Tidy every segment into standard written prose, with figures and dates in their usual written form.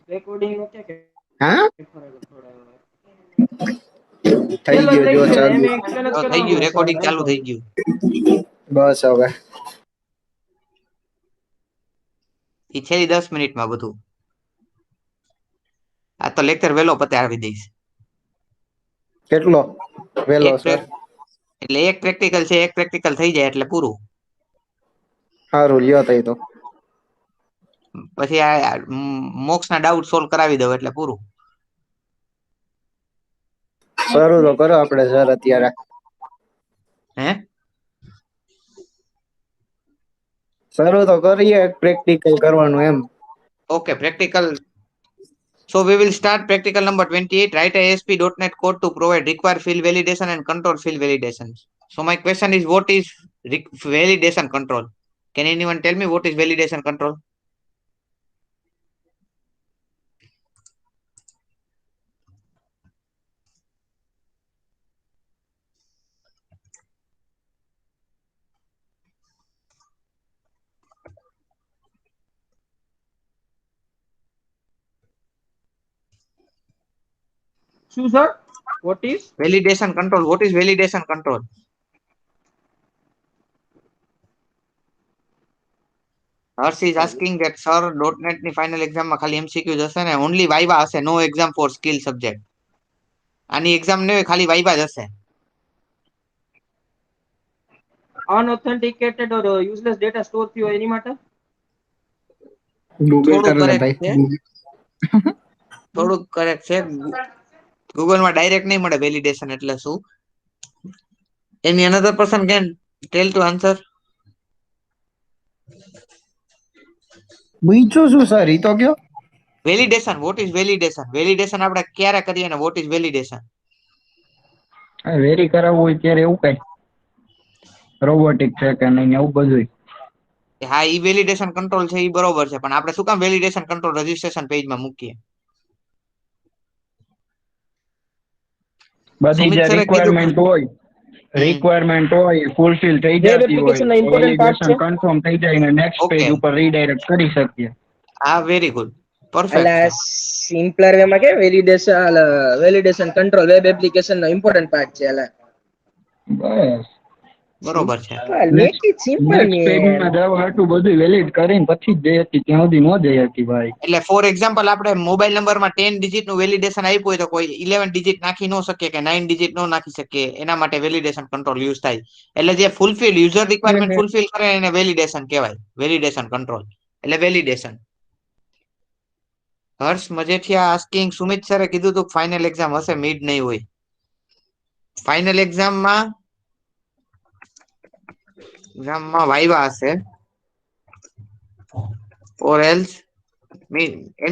Recording નો કે હા થોડા થઈ ગયો જો ચાલુ એમ એક્સપ્લેન જ તો થઈ ગયું, કરવાનું સર રેકોર્ડિંગ એમ ચાલુ કહું થઈ ગયું. બસ હવે એ છેલ્લી 10 મિનિટમાં બધું. આ તો લેક્ચર વેલો પતે આવી દઈશ. કેટલો વેલો એક સર? એટલે એક પ્રેક્ટિકલ છે, એક પ્રેક્ટિકલ થઈ જાય એટલે પૂરું. સારું લ્યો તઈ તો. પછી આ મોક્સ ના ડાઉટ સોલ્વ કરાવી દઉં એટલે પૂરું. શરૂ તો કરો આપડે સર અત્યારે. હે? શરૂ તો કરીએ પ્રેક્ટિકલ કરવાનું એમ. Okay, practical. So we will start practical number 28. Write a ASP.NET code to provide required field validation and control field validation. So my question is, what is validation control? Can anyone tell me what is validation control? શું sir what is Validation control. What is validation control? Harsh is asking that sir .NET ની final exam માં ખાલી MCQ હશે ને only viva હશે, no exam for skill subject. આની exam ને ખાલી viva જ હશે. અનઓથેન્ટિકેટેડ ઓર યુઝલેસ ડેટા સ્ટોર થયો એની માટે ગૂગલ થોડું કર લે કરેક્ટ છે, ભાઈ. થોડુંક કરેક્ટ છે. ગૂગલમાં ડાયરેક્ટ નહીં મળે વેલિડેશન એટલે શું. Any another person can tell to answer? બીજું શું સર ઈ તો કયો. Validation, what is validation? Validation આપણે ક્યારે કરીએ ને વોટ ઇઝ વેલિડેશન? વેરી કરાવવું હોય ત્યારે એવું કઈ રોબોટિક છે કે નહીં એવું બધું. હા, ઈ વેલિડેશન કંટ્રોલ છે, ઈ બરોબર છે, પણ આપણે શું કામ વેલિડેશન કંટ્રોલ રજીસ્ટ્રેશન પેજમાં મૂકીએ? બધી સુમિત જે સરે કીધું. હમ રિક્વાયરમેન્ટ હોય ફૂલફિલ થઈ વેબ જતી હોય એપ્લિકેશન ના તો ઇમ્પોર્ટન્ટ પાર્ટ વેલિડેશન છે કન્ફર્મ થઈ જાય ને નેક્સ્ટ પેજ ઓકે, ઉપર રીડાયરેક્ટ કરી શકીએ. હા, વેરી ગુડ, એટલે પરફેક્ટ છે. સિમ્પલર વે માં કે વેલિડેશન કંટ્રોલ વેબ એપ્લિકેશન નો ઇમ્પોર્ટન્ટ પાર્ટ છે એટલે બસ બરોબર છે. મેક ઇટ સિમ્પલ નેક્સ્ટ પેજમાં મેન જવા હાટું બધું વેલિડ કરીને પછી જ જઈ હતી ત્યાં સુધી ન જઈ હતી ભાઈ. એટલે ફોર એક્ઝામ્પલ આપણે મોબાઈલ નંબરમાં 10 ડિજિટ નું વેલિડેશન આપ્યું હોય તો કોઈ 11 ડિજિટ નાખી ન શકે કે 9 ડિજિટ નો નાખી શકે, એના માટે વેલિડેશન કંટ્રોલ યુઝ થાય. એટલે જે ફૂલફિલ યુઝર રિક્વાયરમેન્ટ ફૂલફિલ કરે એને વેલિડેશન કહેવાય, વેલિડેશન કંટ્રોલ એટલે વેલિડેશન. હર્ષ મજેઠિયા આસ્કિંગ સુમિત સરે કીધું તું ફાઇનલ એક્ઝામ હશે, મિડ નહીં હોય. ફાઇનલ એક્ઝામમાં વાઇવા હશે ઓર એલ્સ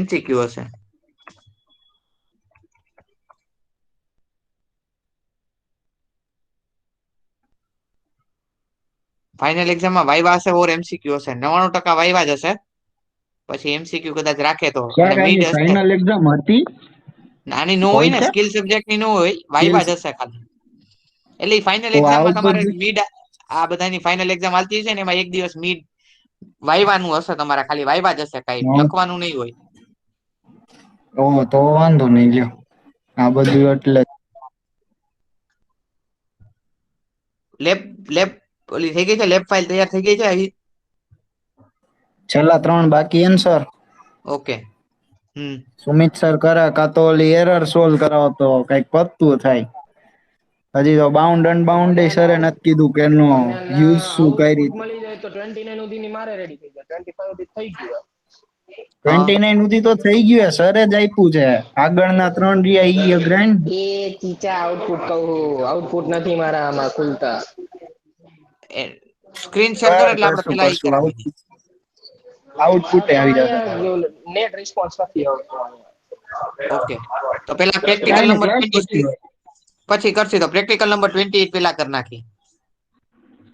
MCQ હશે. ફાઇનલ એક્ઝામમાં વાઇવા હશે ઓર MCQ હશે. 99% વાઇવા જ હશે, પછી MCQ કદાચ રાખે તો, અને સર મિડ એની હશે. ફાઇનલ એક્ઝામ હતી નાની નો હોય ને, સ્કિલ સબ્જેક્ટ ની નો હોય, વાઇવા સ્કિલ્સ જ હશે ખાલી. એટલે ફાઇનલ તો એક્ઝામમાં આવું તમારે બધું મિડ, આ બધાની ફાઇનલ એક્ઝામ હાલતી છે ને એમાં એક દિવસ મિડ વાઇવાનું હશે, તમારે ખાલી વાઇવા જ હશે, કઈ લખવાનું નહીં હોય. તો વાંધો નહીં લ્યો આ બધું એટલે લેબ લેબ ઓલી થઈ ગઈ છે, લેબ ફાઇલ તૈયાર થઈ ગઈ છે. છેલ્લા 3 બાકી એન સર. ઓકે. સુમિત સર કરે કાં તો ઓલી એરર સોલ્વ કરાવો તો કઈક પતું થાય. હજી તો બાઉન્ડ અનબાઉન્ડ સર નથી કીધું કે એનો અને યુઝ શું કઈ આઉટપુટ રીતે. મળી જાય તો 29 સુધીની મારે રેડી થઈ જાય, 25 સુધી થઈ ગયું. 29 સુધી તો થઈ ગયું સર જ આપ્યું છે, આગળના 3 રહ્યા ઈ ગ્રાન્ડ. એ ચીચા આઉટપુટ કહું, આઉટપુટ નથી મારા આમાં ખુલતા. સ્ક્રીન શેર કરે એટલે આપણે કરશું પેલા ઈ કરશું કરાવી દઈએ. આઉટપુટ આવી જશે. નેટ રિસ્પોન્સ નથી આવતો. ઓકે, તો પેલા પ્રેક્ટિકલ કાંઈ નહીં નંબર ક્લાસ 20 પછી પછી કરશે, તો પ્રેક્ટિકલ નંબર 28 પેલા કરી નાખી. હવ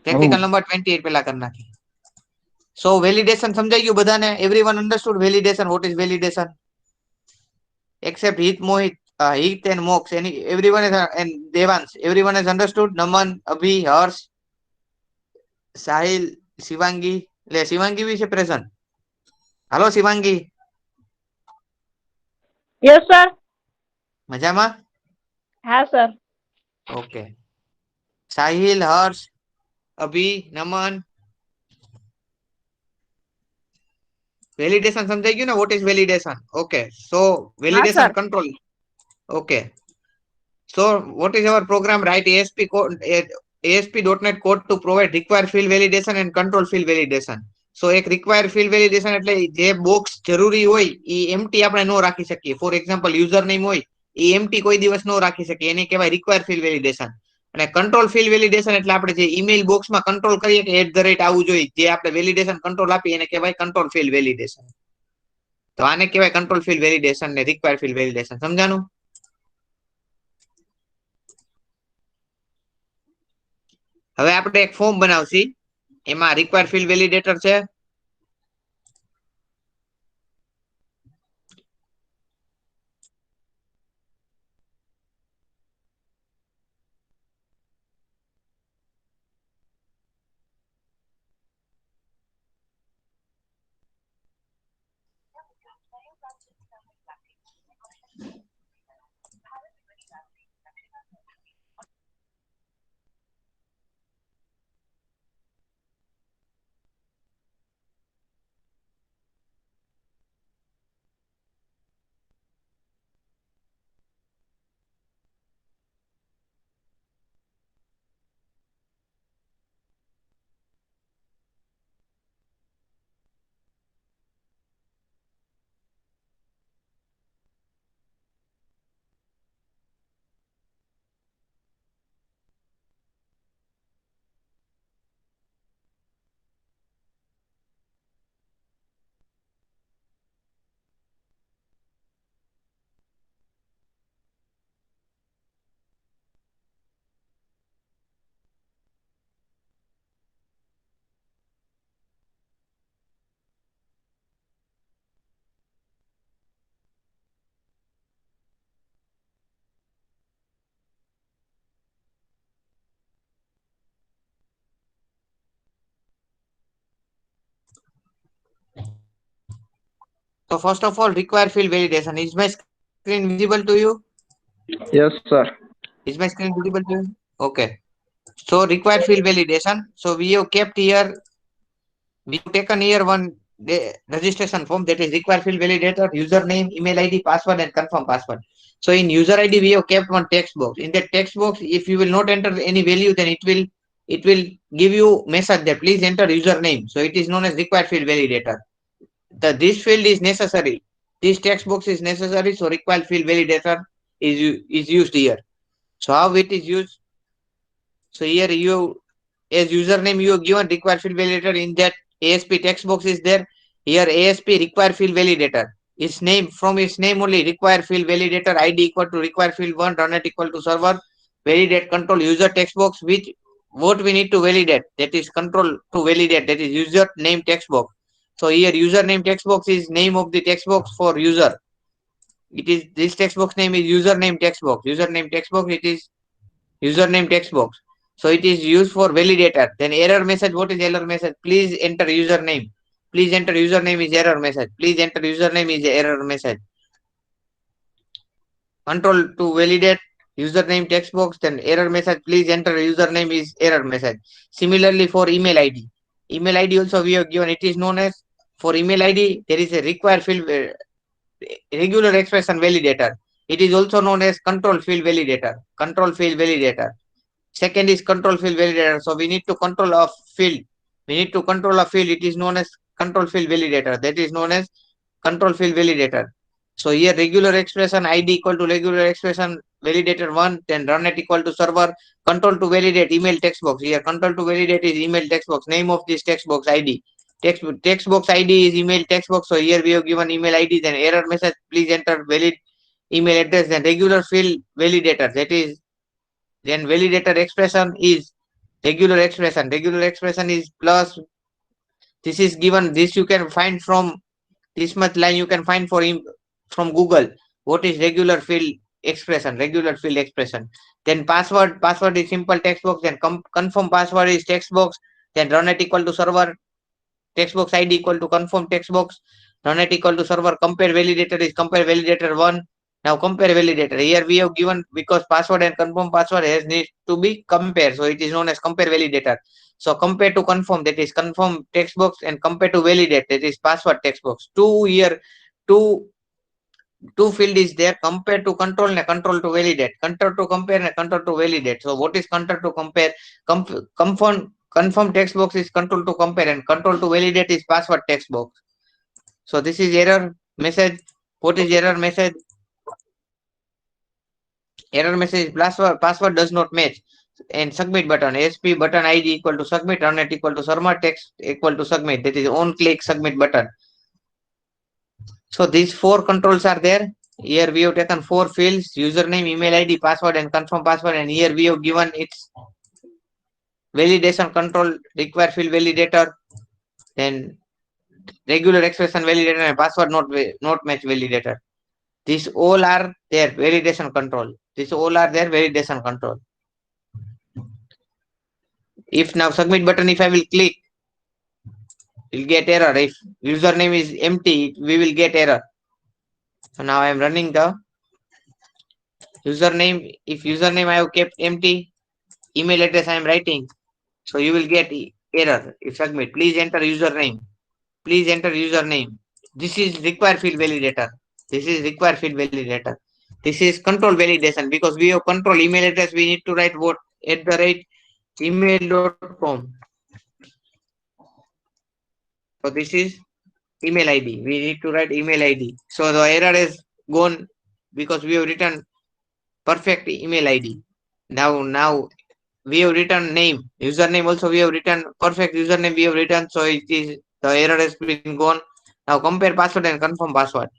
પ્રેક્ટિકલ નંબર 28 પેલા કરી નાખી. સો વેલિડેશન સમજાઈ ગયું બધાને? Everyone understood validation? What is validation? Accept હિત, મોહિત, Heath and Mox. Everyone is and Devans. Everyone has understood. Naman, Abhi, Harsh, Sahil, Shivangi. Le Shivangi भी છે પ્રેઝન્ટ. હાલો શિવાંગી. Yes, sir. મજામાં? હા, sir. ઓકે. સાહિલ, હર્ષ, અભી, નમન. વેલિડેશન સમજાઈ ગયું ને? What is validation? Okay. So validation sir. Control. Okay. So what is our program? Write ASP code, ASP.NET code to provide require field validation and control field validation. So એક require field validation એટલે જે box જરૂરી હોય એ empty આપણે નો રાખી શકીએ. For example user name હોય એ empty કોઈ દિવસ નો રાખી શકીએ, એને કહેવાય require field validation. અને કંટ્રોલ ફિલ્ડ વેલિડેશન એટલે આપણે જે ઈમેલ બોક્સમાં કંટ્રોલ કરીએ કે @ આવવું જોઈએ, જે આપણે વેલિડેશન કંટ્રોલ આપીએ એને કહેવાય કંટ્રોલ ફિલ્ડ વેલિડેશન. તો આને કહેવાય કંટ્રોલ ફિલ્ડ વેલિડેશન ને રિક્વાયર ફિલ્ડ વેલિડેશન. સમજાણું? હવે આપણે એક ફોર્મ બનાવશી, એમાં રિક્વાયર ફિલ્ડ વેલિડેટર છે. So first of all, require field validation. Is my screen visible to you? Yes, sir. Is my screen visible to you? Okay. So require field validation. So we have kept here, we have taken here one registration form, that is require field validator, username, email ID, password, and confirm password. So in user ID, we have kept one text box. In that text box, if you will not enter any value, then it will give you message that please enter username. So it is known as require field validator. This field is necessary. This text box is necessary. So require field validator is used here. So how it is used? So here you, as username, you have given require field validator. In that ASP text box is there. Here ASP require field validator. Its name, from its name only, require field validator ID equal to require field 1, runnet equal to server, validate control user text box, which what we need to validate, that is control to validate, that is user name text box. So here username text box is name of the text box for user. It is, this text box name is username text box. Username text box, it is username text box. So it is used for validator. Then error message, what is error message? Please enter username. Please enter username is error message. Please enter username is error message. Control to validate username text box, then error message, please enter username is error message. Similarly for email ID. Email ID also we have given, it is known as, for email ID, there is a require field regular expression validator. It is also known as control field validator. Control field validator. Second is control field validator. So we need to control a field. We need to control a field. It is known as control field validator. That is known as control field validator. So here regular expression ID equal to regular expression validator 1, then runnet equal to server, control to validate email text box. Here control to validate is email text box. Name of this text box ID. Text box ID is email text box. So here we have given email ID, then error message, please enter valid email address, then regular field validator. That is, then validator expression is regular expression. Regular expression is plus. This is given. This you can find from this much line. You can find from Google. What is regular field expression? Regular field expression. Then password. Password is simple text box. Then confirm password is text box. Then runnet equal to server. Text box ID equal to confirm text box. runnet equal to server, compare validator is compare validator 1. Now compare validator. Here we have given because password and confirm password has needs to be compared. So it is known as compare validator. So compare to confirm, that is confirm text box, and compare to validate, that is password text box. Two field is there, compare to control and control to validate, control to compare and control to validate. So what is control to compare? Confirm text box is control to compare, and control to validate is password text box. So this is error message. What is error message? Error message, password does not match, and submit button, ASP button ID equal to submit, runnet equal to server, text equal to submit, that is on click submit button. So these four controls are there. Here we have taken four fields: username, email ID, password, and confirm password. And here we have given its validation control, require field validator, then regular expression validator, and password not match validator. These all are their validation control. These all are their validation control. If now submit button, if I will click, we'll get error. If username is empty, we will get error. So now I am running the username. If username I have kept empty, email address I am writing, so you will get error if submit. Please enter username. Please enter username. This is require field validator. This is require field validator. This is control validation, because we have control email address. We need to write what at the rate email.com. So this is email ID. We need to write email ID. So the error is gone because we have written perfect email ID. Now we have written name, username also we have written perfect username we have written. So it is the error has been gone. Now compare password and confirm password.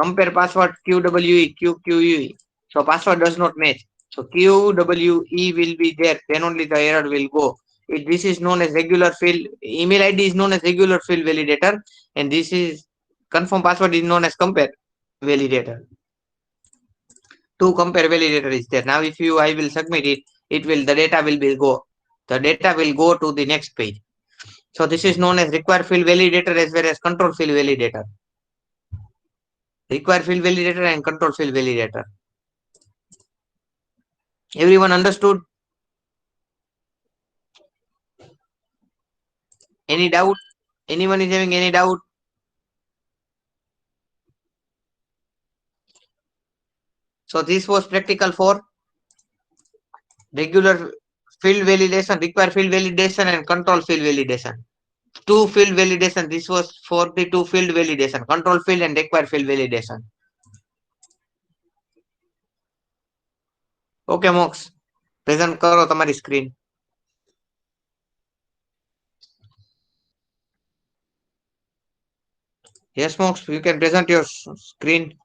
Compare password QWE. So password does not match. So QWE will be there. Then only the error will go. This is known as regular field. Email ID is known as regular field validator, and this is confirm password is known as compare validator. To compare validator is there. Now if I will submit it, the data will be go. The data will go to the next page. So this is known as require field validator as well as control field validator. Require field validator and control field validator. Everyone understood? Any doubt? Anyone is having any doubt? So this was practical for regular field validation, require field validation, and control field validation. Two field validation. This was for the two field validation, control field and require field validation. Okay, Mox. Present करो तुम्हारी screen. Yes, Mox, you can present your screen.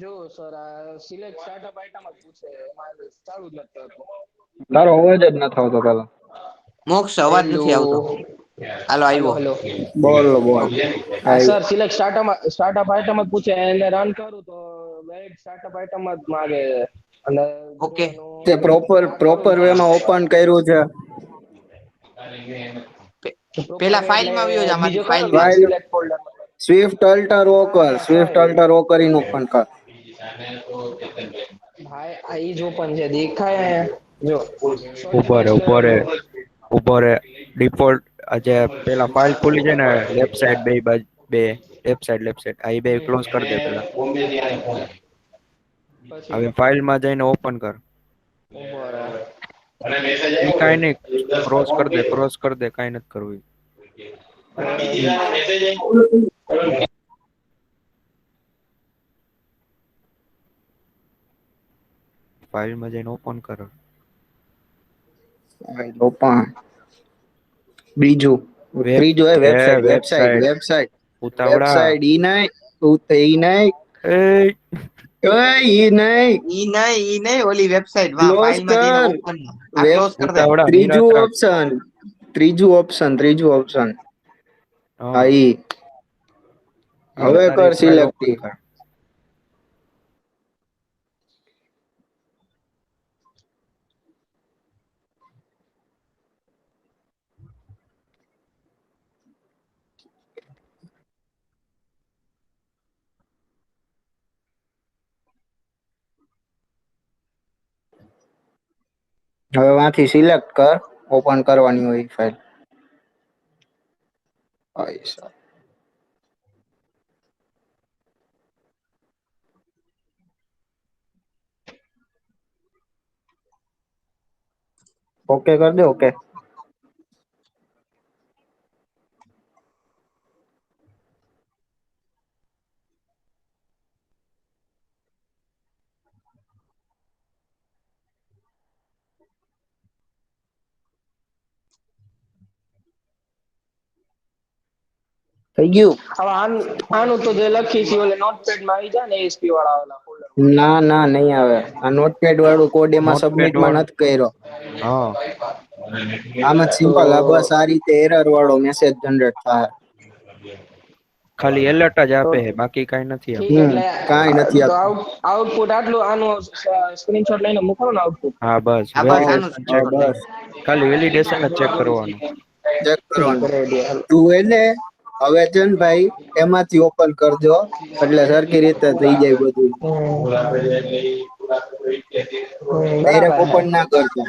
જો sir આ select startup item જ પૂછે એમાં ચાલુ જ નથી થતું. તારો અવાજ જ નથી આવતો પેલા. Mox અવાજ નથી આવતો. હાલો હેલો આવ્યો. હેલો બોલ બોલ. હા સર સિલેક્ટ સ્ટાર્ટઅપ આઈટમ જ પૂછે એને રન કરું તો વેલિડ સ્ટાર્ટઅપ આઈટમ જ માંગે અને ઓકે. તે પ્રોપર વે માં ઓપન કર્યું છે. પેલા ફાઇલમાં આવ્યો છે અમારી બીજો કયો ફાઇલમાં. સિલેક્ટ ફોલ્ડર સ્વિફ્ટ અલ્ટર ઓ કર, સ્વિફ્ટ અલ્ટર ઓ કરીને ઓપન કર. ભાઈ આ ઈ જ ઓપન છે દેખાય જો ઉભો રે ડિફોલ્ટ આજે પેલા ફાઇલ ખુલી છે ને લેફ્ટ સાઈડ બે બાજુ બે લેફ્ટ સાઈડ આ બે ક્લોઝ કરી દે પેલા. હવે ફાઇલ માં જઈને ઓપન કર. ઈ કાઈ નહીં, ક્રોસ કર દે કાઈ નથી કરવું. ફાઇલ માં જઈને ઓપન કર. ઓપન બીજું ત્રીજું એ વેબસાઈટ ઉતાવળા ઈ નહીં ઈ નહીં ઓલી વેબસાઈટ માં ક્લોઝ ફાઇલમાં જઈને કર. ઓપન આ ક્લોઝ કર દે. ઉતાવળા ત્રીજું ઓપ્શન હા હા ઈ હવે કર સિલેક્ટ. ઓપન કર. હવે વાંથી સિલેક્ટ કર, ઓપન કરવાની હોય ફાઇલ. ઓકે કર દે. ઓકે થઈ ગયું. હવે આનું તો જે લખી છે ઓલે નોટપેડ માં આવી જાય ને એસપી વાળા ઓલા ફોલ્ડર. ના ના નહીં આવે. આ નોટપેડ વાળું કોડ એમાં નોટપેડ સબમિટમાં વાળું નથી કર્યો. હા આમાં તો સિમ્પલ આ બસ આ રીતે એરર વાળો મેસેજ જનરેટ થાય. ખાલી એલર્ટ જ આપે છે, બાકી કઈ નથી ઠીક, આપતું. એટલે કાંઈ નથી તો આપતું. આઉટપુટ આટલું આનું સ્ક્રીનશોટ લઈને મોકલો ને આઉટપુટ. હા બસ આ બસ આનું વેલિડેશન ચેક, હા સ્ક્રીનશોટ લઈને. બસ ખાલી વેલિડેશન જ ચેક કરવાનું. ચેક ઠીક કરવાનું. રેડી હાલ. તું એને હવે છે ને ભાઈ એમાંથી ઓપન કરજો એટલે સરખી રીતે થઈ જાય બધું. ડાયરેક્ટ બરાબર. ઓપન ના કરજો.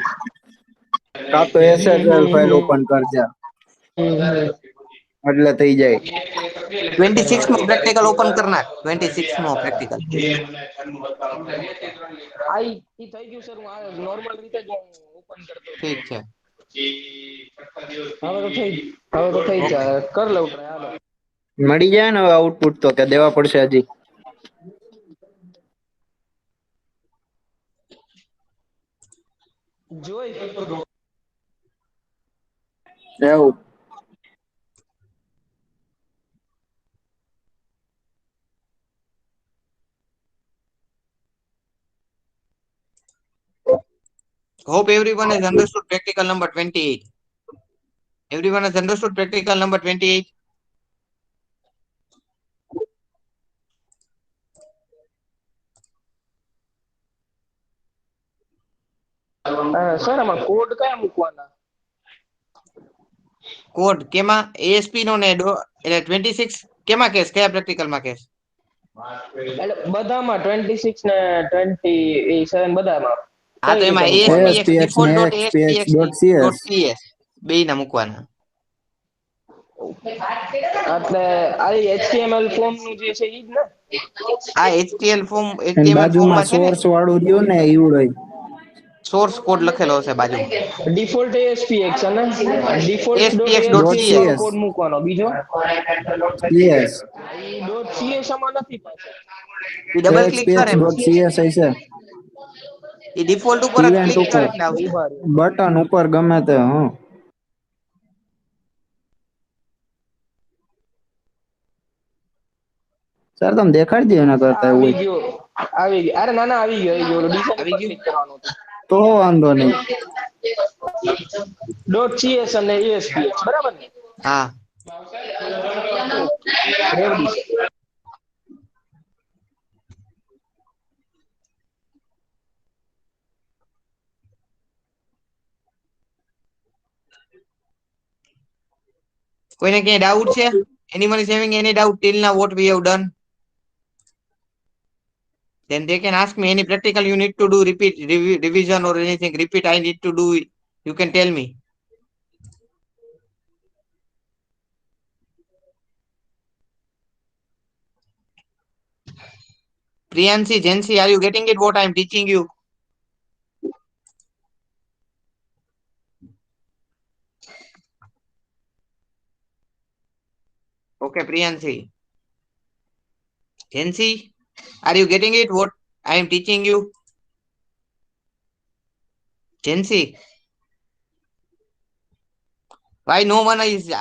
કાં તો SSL ફાઇલ ઓપન કરજે એટલે થઈ જાય. 26 માં પ્રેક્ટિકલ ઓપન કરનાર, 26 માં પ્રેક્ટિકલ. આ ઈ થઈ ગયું સર, હું નોર્મલ રીતે જ ઓપન કરતો હતો. ઠીક છે. હવે તો થઈ ઓકે. જાય, કર લઉં try, હાલો. મળી જાય ને હવે આઉટપુટ તો કે દેવા પડશે હજી? જોઈ એવું. Hope everyone has understood practical number 28. Everyone has understood practical number 28. Sir આમાં કોડ કયા મૂકવાના? કોડ કેમાં ASP નો ને એટલે 26 કેમાં કેસ, કયા પ્રેક્ટિકલ માં કેસ? એટલે બધામાં 26 ને 27 બધામાં હા કઈ તો રીતે એમાં મૂકવાના? ASPX ASPX default ને dot XPX ASPX dot CS. dot CS બે ના મૂકવાના. એટલે આ HTML ફોર્મ નું જે છે ઈ જ ને? આ HTML ફોર્મ અને HTML ફોર્મ બાજુમાં માં છે ને સોર્સ વાળું રહ્યું ને ઈવડો. સોર્સ કોડ લખેલો હશે બાજુમાં. ડિફોલ્ટ ASPX અને default dot ASPX dot dot ASPX CS વાળો CS. કોડ મૂકવાનો. બીજો CS. ઈ ડોટ CS આમાં નથી પાછો. એ ડબલ ક્લિક XPX કરે એમાં, ડોટ CS હશે. એ ડિફોલ્ટ ઉપર જ ઇવેન્ટ ક્લિક કરે ઉપર એટલે આવશે. ઉભા રહ્યો. બટન ઉપર ગમે તે. હા સર તમે દેખાડી દો એના કરતા એવું આવી હોય ગયો, આવી ગયો. અરે ના ના, આવી ગયો. ડિઝાઇન આવી ઉપર ગયું. ક્લિક કરવાનું હતું. તો વાંધો નહીં. ડોટ CS અને ASPX બરાબર ને? હા રેવડી છે. કોઈને ક્યાંય ડાઉટ છે? Anyone is having any doubt till now what we have done? Then they can ask me any practical you need to do, repeat, revision or anything. Repeat, I need to do it. You can tell me. Priyansi, Jansi, are you getting it what I am teaching you? Okay, Priyansi. Jansi, are you getting it what I am teaching you? Jansi, why no one is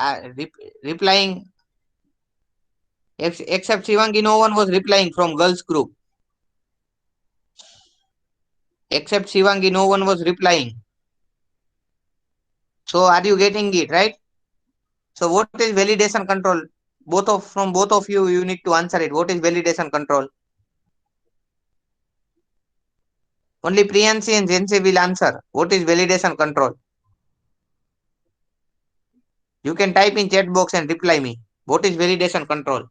replying? Except Shivangi, no one was replying from girls group. Except Shivangi, no one was replying. So are you getting it right? So what is validation control? From both of you, you need to answer it. What is validation control? Only Priyansi and Jansi will answer. What is validation control? You can type in chat box and reply me. What is validation control?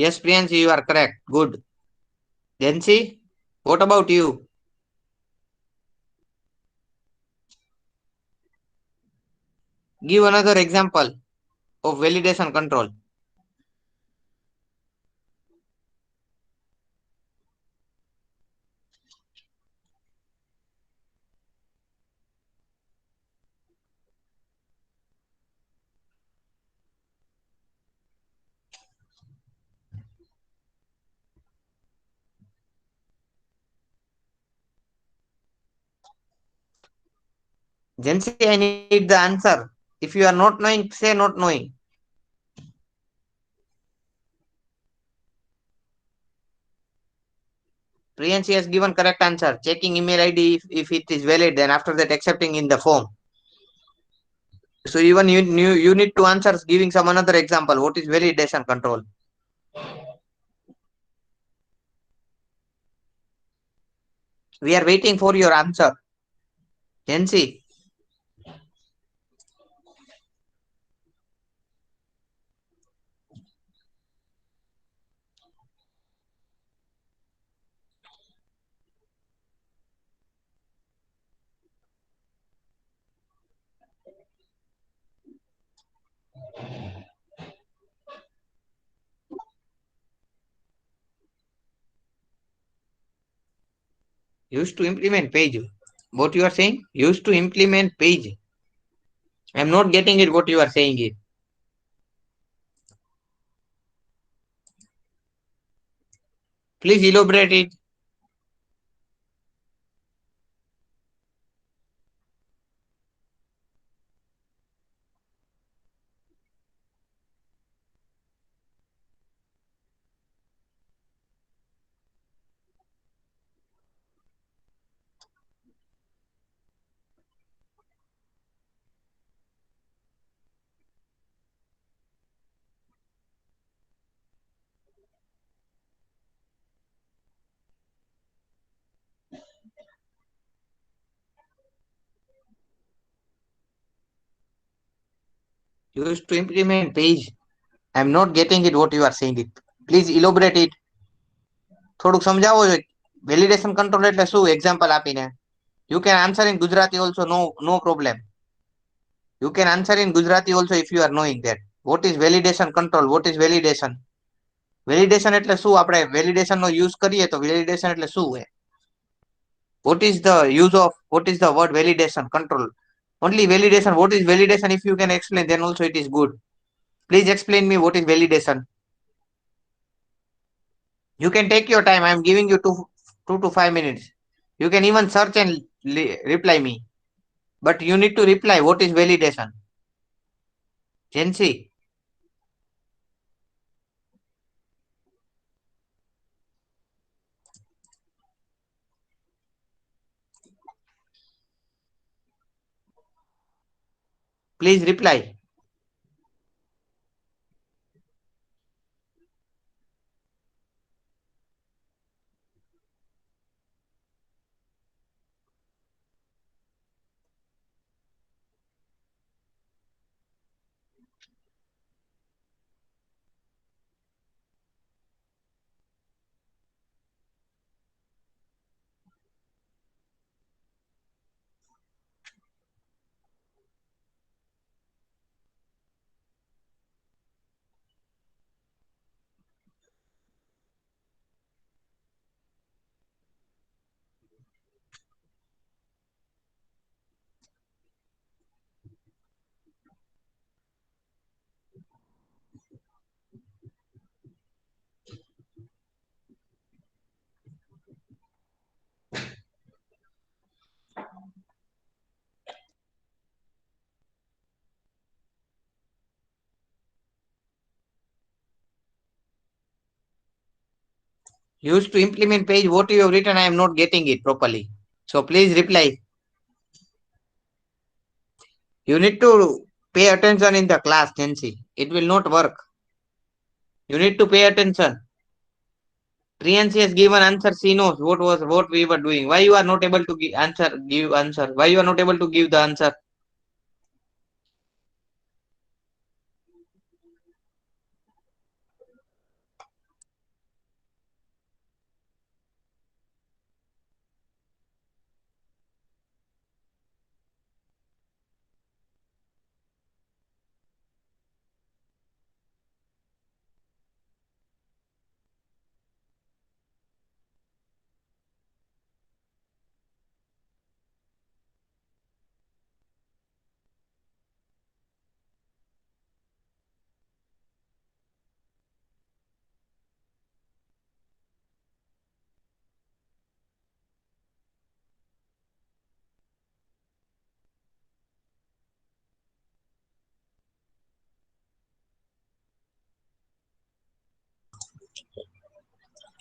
Yes, Priyanshi, you are correct. Good. Jansi, what about you? Give another example of validation control. Jansi, I need the answer. If you are not knowing, say not knowing. Priyanshi has given correct answer. Checking email ID if it is valid, then after that accepting in the form. So even you need to answer giving some another example. What is validation control? We are waiting for your answer. Jansi, used to implement page. What you are saying? Used to implement page. I am not getting it. What you are saying it. Please elaborate it. Used to implement page. I am not getting it. What you are saying it. Please elaborate it. થોડુંક સમજાવો validation control એટલે શું example આપીને you can answer in Gujarati also, no problem. You can answer in Gujarati also if you are knowing that. What is validation control? What is validation? Validation એટલે શું આપણે validation નો use કરીએ તો validation એટલે શું હોય? What is the use of, what is the word validation control? Only validation. What is validation? If you can explain, then also it is good. Please explain me what is validation. You can take your time. I am giving you 2 to 5 minutes. You can even search and reply me. But you need to reply what is validation. Jansi, please reply. Used to implement page. What you have written, I am not getting it properly. So please reply. You need to pay attention in the class, Nancy. It will not work. You need to pay attention. Priyanshi has given answer. She knows what we were doing. Why you are not able to give answer? Why you are not able to give the answer?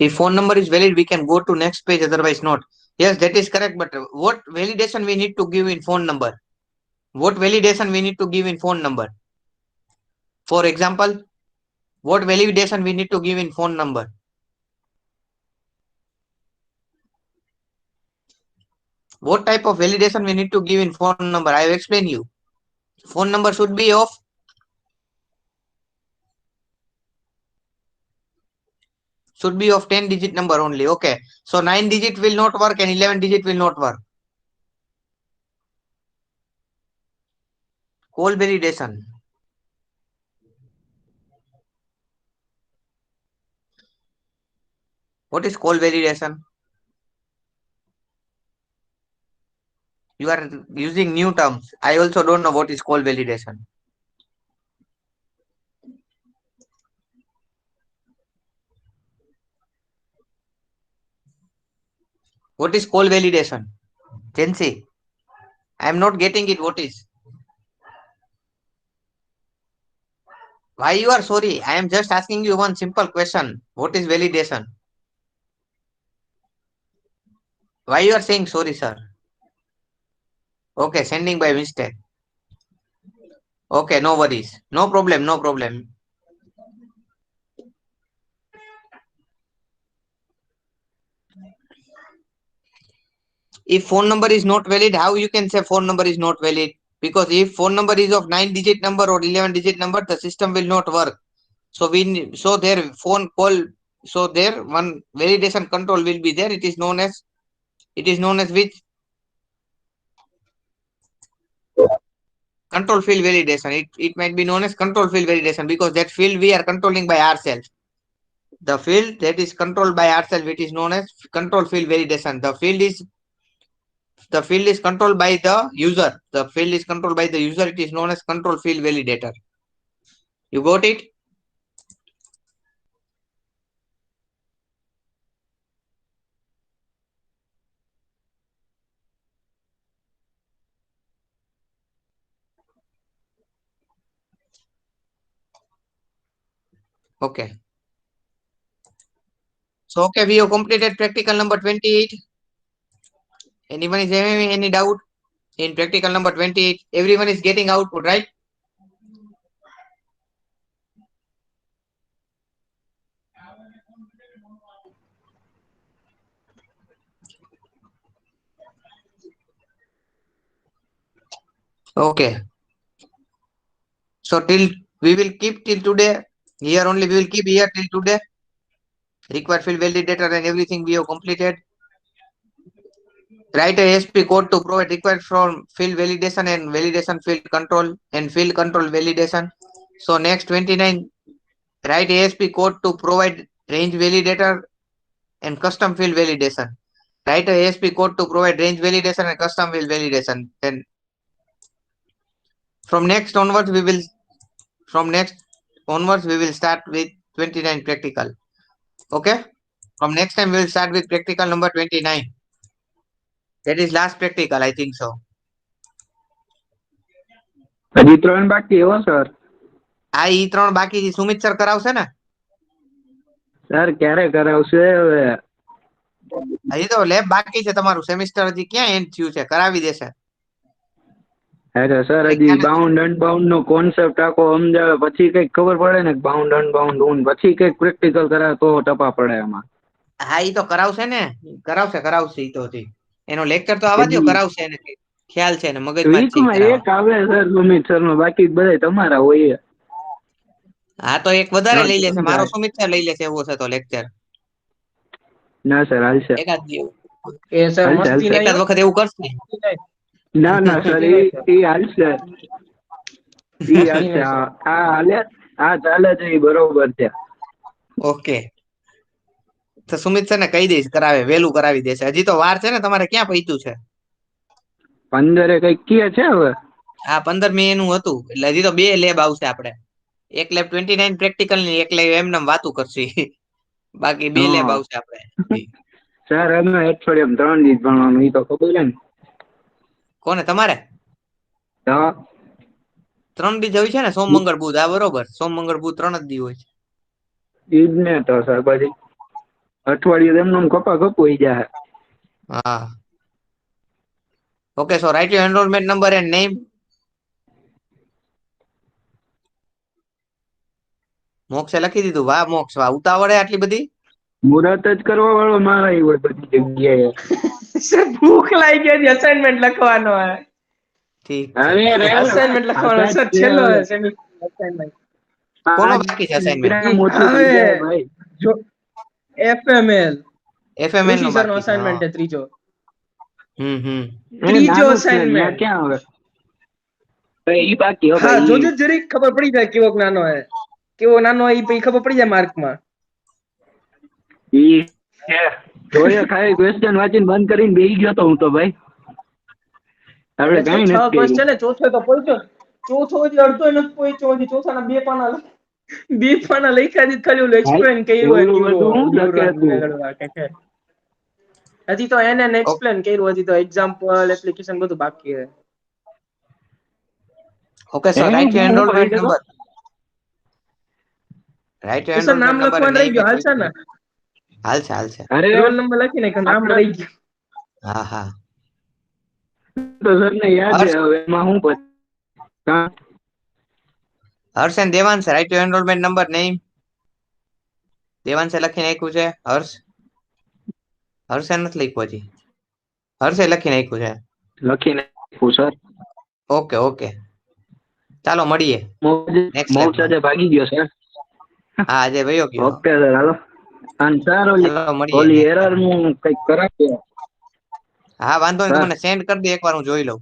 If phone number is valid, we can go to next page, otherwise not. Yes, that is correct. But what validation we need to give in phone number? What validation we need to give in phone number? For example, what validation we need to give in phone number? What type of validation we need to give in phone number? I have explained you. Phone number should be of 10 digit number only. Okay. So 9 digit will not work and 11 digit will not work. Call validation. What is call validation? You are using new terms. I also don't know what is call validation. What is call validation? Jency, I am not getting it. What is? Why you are sorry? I am just asking you one simple question. What is validation? Why you are saying sorry, sir? Okay, sending by mistake. Okay, no worries. No problem, no problem. If phone number is not valid, how you can say phone number is not valid? Because if phone number is of 9 digit number or 11 digit number, the system will not work. So so their phone call, so there one validation control will be there. It is known as which? Control field validation. It might be known as control field validation because that field we are controlling by ourselves. The field that is controlled by ourselves, it is known as control field validation. The field is controlled by the user. The field is controlled by the user. It is known as control field validator. You got it? Okay. So okay, we have completed practical number 28. Anyone is having any doubt in practical number 28? Everyone is getting output, right? Okay. So till we will keep till today. Here only we will keep here till today. Required field validator and everything we have completed. Write a ASP code to provide required from field validation and validation field control and field control validation. So next 29, write ASP code to provide range validator and custom field validation. Write a ASP code to provide range validation and custom field validation. Then from next onwards we will start with 29 practical. Okay. From next time we will start with practical number 29. That is last practical, I think so. હજી 3 બાકી હો sir. આ ઈ 3 બાકી Sumit sir કરાવશે ને? Sir ક્યારે કરાવશે હવે? હજી તો લેબ બાકી છે તમારું. સેમિસ્ટર હજી ક્યાં એન્ડ થયું છે? કરાવી દેશે. અરે સર હજી બાઉન્ડ અનબાઉન્ડ નો કોન્સેપ્ટ આખો સમજાવે પછી કઈક ખબર પડે ને બાઉન્ડ અનબાઉન્ડ હું પછી કઈક પ્રેક્ટિકલ કરાવે તો ટપા પડે એમાં. હા ઈ તો કરાવશે ને. કરાવશે ઈ તો હજી. એનો લેક્ચર તો આવવા દો, કરાવશે એને ખ્યાલ છે ને મગજમાં જ છે. વીકમાં એક આવે સર સુમિત સર નો, બાકી બધા તમારા હોય. હા તો એક વધારે લઈ લેશે. મારો સુમિત સર લઈ લેશે એવો છે તો લેક્ચર. ના સર હાલશે. એકાદ વખત એવું કરશે. ના ના સર એ હાલશે. ઈ હાલશે. હા હાલે. હા ચાલે છે ઈ બરોબર છે. ઓકે. તો સુમિત સર ને કહી દઈશ કરાવે, વેલું કરાવી દેશે. હજી તો વાર છે ને, તમારે ક્યાં પૈતું છે? 15 કઈક કે છે હવે. હા 15મી એનું હતું. એટલે હજી તો 2 લેબ આવશે આપણે. એક લેબ 29 પ્રેક્ટિકલ ની, એક લેબ એમને વાતું કરશે. બાકી 2 લેબ આવશે આપણે. સર અમે અઠવાડિયામાં 3 દિવસ ભણવાનું, ઈ તો ખબર છે ને. કોને? તમારે? તો 3 દી હોય છે ને, સોમ મંગળ બુધ. આ બરોબર, સોમ મંગળ બુધ 3 જ દી હોય છે. ઈ જ ને તો સર પછી અઠવાડિયું એમનું કપા કપોઈ જાય. હા. Okay, so write your enrollment number and name. મોક્ષે લખી દીધું. વાહ મોક્ષ, વાહ. ઉતાવળે આટલી બધી? મુહૂર્ત જ કરવા વાળો મારા હોય બધી જગ્યાએ. સર ભૂખ લાગી ગઈ હતી, અસાઇનમેન્ટ લખવાનો હે. ઠીક છે. હવે અસાઇનમેન્ટ લખવાનો સર, છેલ્લો સેમી અસાઇનમેન્ટ. કોનો બાકી છે assignment? ઓછું થઈ જાય ભાઈ. જો FML FML ઋષિ નો સર નો બાકી છે. અસાઇનમેન્ટ હા. છે ત્રીજો. હમ. ત્રીજો assignment. ક્યાં હવે ઈ બાકી હવે હા ઈ. જોજો જરીક ખબર પડી જાય કેવો નાનો હે, કેવો નાનો હે, ઈ પછી ખબર પડી જાય માર્કમાં. ઈ છે જોયે ખાલી ક્વેશ્ચન વાંચીને બંધ કરીને બેસી ગયો તો હું તો ભાઈ. આપણે એટલે કાંઈ છ નથી કર્યું. ક્વેશ્ચન ને ચોથો તો પહોંચ્યો, ચોથો હજી અડધો નથી પહોંચ્યો, હજી ચોથાના બે પાના લખ્યા છે, ખાલી ઓલું એક્સપ્લેન કર્યું હોય એવડું બધું હું લખે તું. હજી તો એને એક્સપ્લેન કર્યું, હજી તો એક્ઝામ્પલ એપ્લિકેશન બધું બાકી છે. Okay, so write your હું enrollment કહી number. Write your તો સર નામ enrollment number and લખવાનું રહી name ગયું, and હાલશે ને? હાલશે. અરે રોલ નંબર લખી નાખ્યો, નામ રહી ગયું. હા. તો સરને યાદ છે હવે એમાં હું પછી. હર્ષ and Devansh, write your enrollment number, name. દેવાંશે લખી નાખ્યું છે. હર્ષે નથી લખ્યું હજી. હર્ષે લખી નાખ્યું છે. લખીને સર. ઓકે. ચાલો મળીએ નેક્સ્ટ મોક્ષ લેબમાં. આજે ભાગી ગયો સર. હા, આજે વયો ગયો. Okay sir hello. અને સર ચાલો મળીએ ઓલી next એરર time. નું કઈક કરાવ્યો. હા વાંધો નહીં, સર. તું મને સેન્ડ કરી દે એકવાર, હું જોઈ લઉં.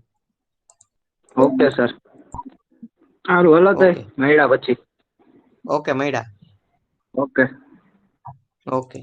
Okay sir. સારું હલો તે ઓકે. મળ્યા પછી. ઓકે મળ્યા. ઓકે. ઓકે.